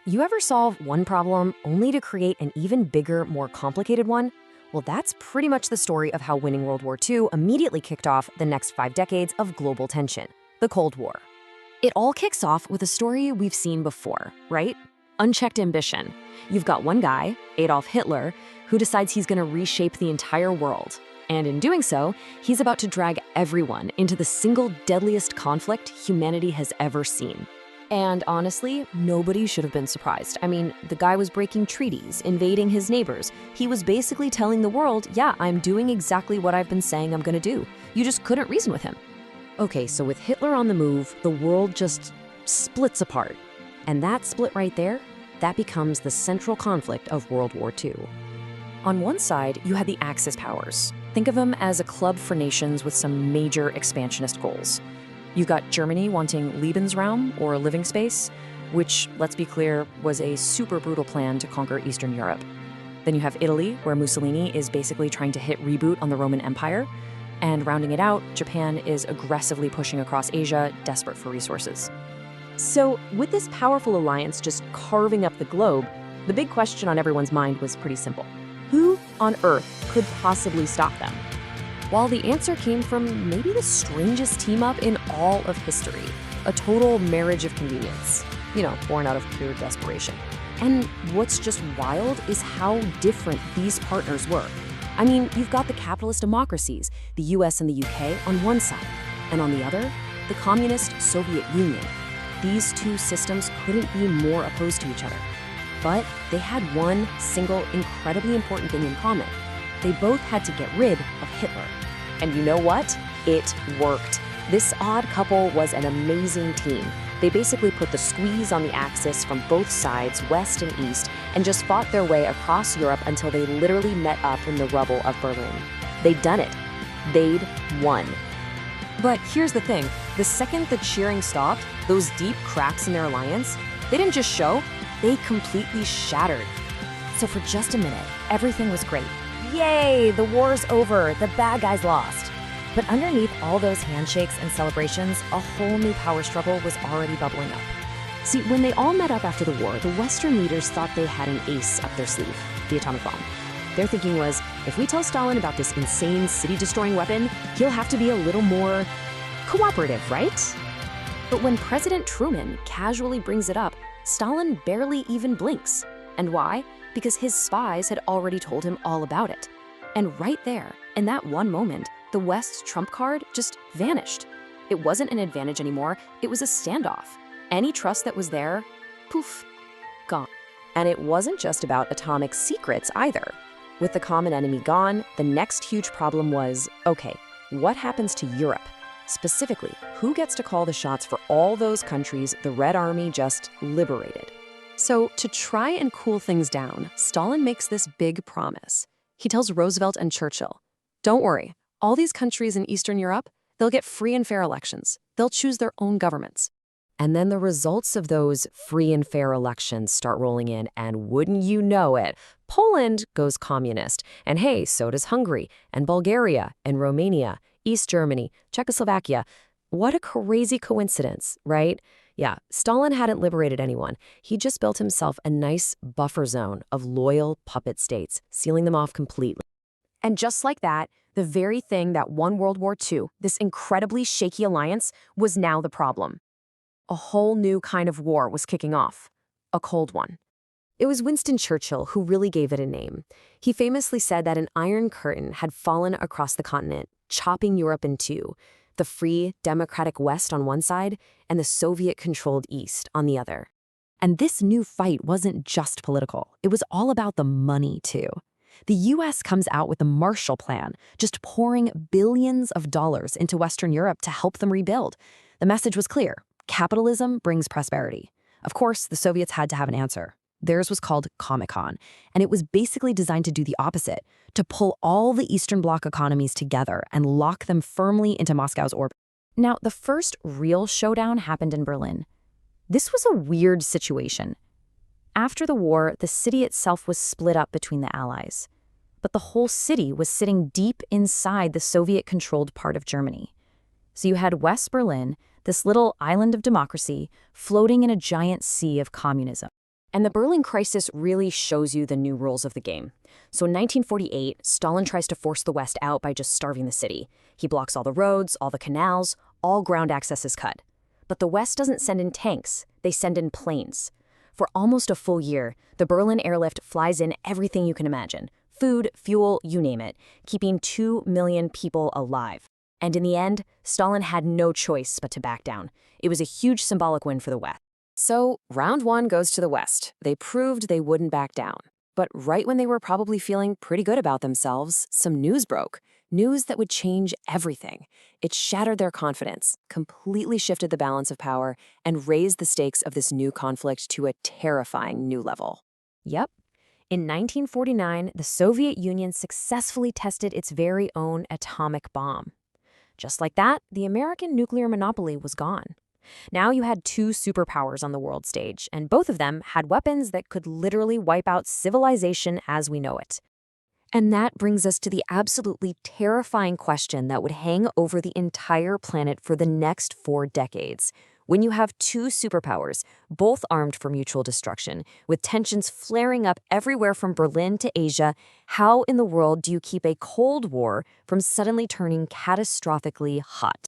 You ever solve one problem only to create an even bigger, more complicated one? Well, that's pretty much the story of how winning World War II immediately kicked off the next 5 decades of global tension, the Cold War. It all kicks off with a story we've seen before, right? Unchecked ambition. You've got one guy, Adolf Hitler, who decides he's going to reshape the entire world. And in doing so, he's about to drag everyone into the single deadliest conflict humanity has ever seen. And honestly, nobody should have been surprised. I mean, the guy was breaking treaties, invading his neighbors. He was basically telling the world, yeah, I'm doing exactly what I've been saying I'm gonna do. You just couldn't reason with him. Okay, so with Hitler on the move, the world just splits apart. And that split right there, that becomes the central conflict of World War II. On one side, you had the Axis powers. Think of them as a club for nations with some major expansionist goals. You got Germany wanting Lebensraum, or living space, which, let's be clear, was a super brutal plan to conquer Eastern Europe. Then you have Italy, where Mussolini is basically trying to hit reboot on the Roman Empire. And rounding it out, Japan is aggressively pushing across Asia, desperate for resources. So with this powerful alliance just carving up the globe, the big question on everyone's mind was pretty simple. Who on earth could possibly stop them? While the answer came from maybe the strangest team-up in all of history, a total marriage of convenience, born out of pure desperation. And what's just wild is how different these partners were. I mean, you've got the capitalist democracies, the US and the UK, on one side, and on the other, the communist Soviet Union. These two systems couldn't be more opposed to each other. But they had one single, incredibly important thing in common. They both had to get rid of Hitler. And you know what? It worked. This odd couple was an amazing team. They basically put the squeeze on the Axis from both sides, west and east, and just fought their way across Europe until they literally met up in the rubble of Berlin. They'd done it. They'd won. But here's the thing. The second the cheering stopped, those deep cracks in their alliance, they didn't just show, they completely shattered. So for just a minute, everything was great. Yay, the war's over, the bad guys lost. But underneath all those handshakes and celebrations, a whole new power struggle was already bubbling up. See, when they all met up after the war, the Western leaders thought they had an ace up their sleeve, the atomic bomb. Their thinking was, if we tell Stalin about this insane city-destroying weapon, he'll have to be a little more cooperative, right? But when President Truman casually brings it up, Stalin barely even blinks. And why? Because his spies had already told him all about it. And right there, in that one moment, the West's trump card just vanished. It wasn't an advantage anymore, it was a standoff. Any trust that was there, poof, gone. And it wasn't just about atomic secrets either. With the common enemy gone, the next huge problem was, okay, what happens to Europe? Specifically, who gets to call the shots for all those countries the Red Army just liberated? So to try and cool things down, Stalin makes this big promise. He tells Roosevelt and Churchill, don't worry, all these countries in Eastern Europe, they'll get free and fair elections. They'll choose their own governments. And then the results of those free and fair elections start rolling in, and wouldn't you know it, Poland goes communist. And hey, so does Hungary, and Bulgaria, and Romania, East Germany, Czechoslovakia. What a crazy coincidence, right? Yeah, Stalin hadn't liberated anyone. He just built himself a nice buffer zone of loyal puppet states, sealing them off completely. And just like that, the very thing that won World War II, this incredibly shaky alliance, was now the problem. A whole new kind of war was kicking off, a cold one. It was Winston Churchill who really gave it a name. He famously said that an iron curtain had fallen across the continent, chopping Europe in two. The free, democratic West on one side, and the Soviet-controlled East on the other. And this new fight wasn't just political. It was all about the money, too. The US comes out with the Marshall Plan, just pouring billions of dollars into Western Europe to help them rebuild. The message was clear. Capitalism brings prosperity. Of course, the Soviets had to have an answer. Theirs was called Comecon, and it was basically designed to do the opposite, to pull all the Eastern Bloc economies together and lock them firmly into Moscow's orbit. Now, the first real showdown happened in Berlin. This was a weird situation. After the war, the city itself was split up between the Allies, but the whole city was sitting deep inside the Soviet-controlled part of Germany. So you had West Berlin, this little island of democracy, floating in a giant sea of communism. And the Berlin crisis really shows you the new rules of the game. So in 1948, Stalin tries to force the West out by just starving the city. He blocks all the roads, all the canals, all ground access is cut. But the West doesn't send in tanks, they send in planes. For almost a full year, the Berlin airlift flies in everything you can imagine. Food, fuel, you name it, keeping 2 million people alive. And in the end, Stalin had no choice but to back down. It was a huge symbolic win for the West. So, round one goes to the West. They proved they wouldn't back down. But right when they were probably feeling pretty good about themselves, some news broke. News that would change everything. It shattered their confidence, completely shifted the balance of power, and raised the stakes of this new conflict to a terrifying new level. Yep. In 1949, the Soviet Union successfully tested its very own atomic bomb. Just like that, the American nuclear monopoly was gone. Now you had two superpowers on the world stage, and both of them had weapons that could literally wipe out civilization as we know it. And that brings us to the absolutely terrifying question that would hang over the entire planet for the next 4 decades. When you have two superpowers, both armed for mutual destruction, with tensions flaring up everywhere from Berlin to Asia, how in the world do you keep a Cold War from suddenly turning catastrophically hot?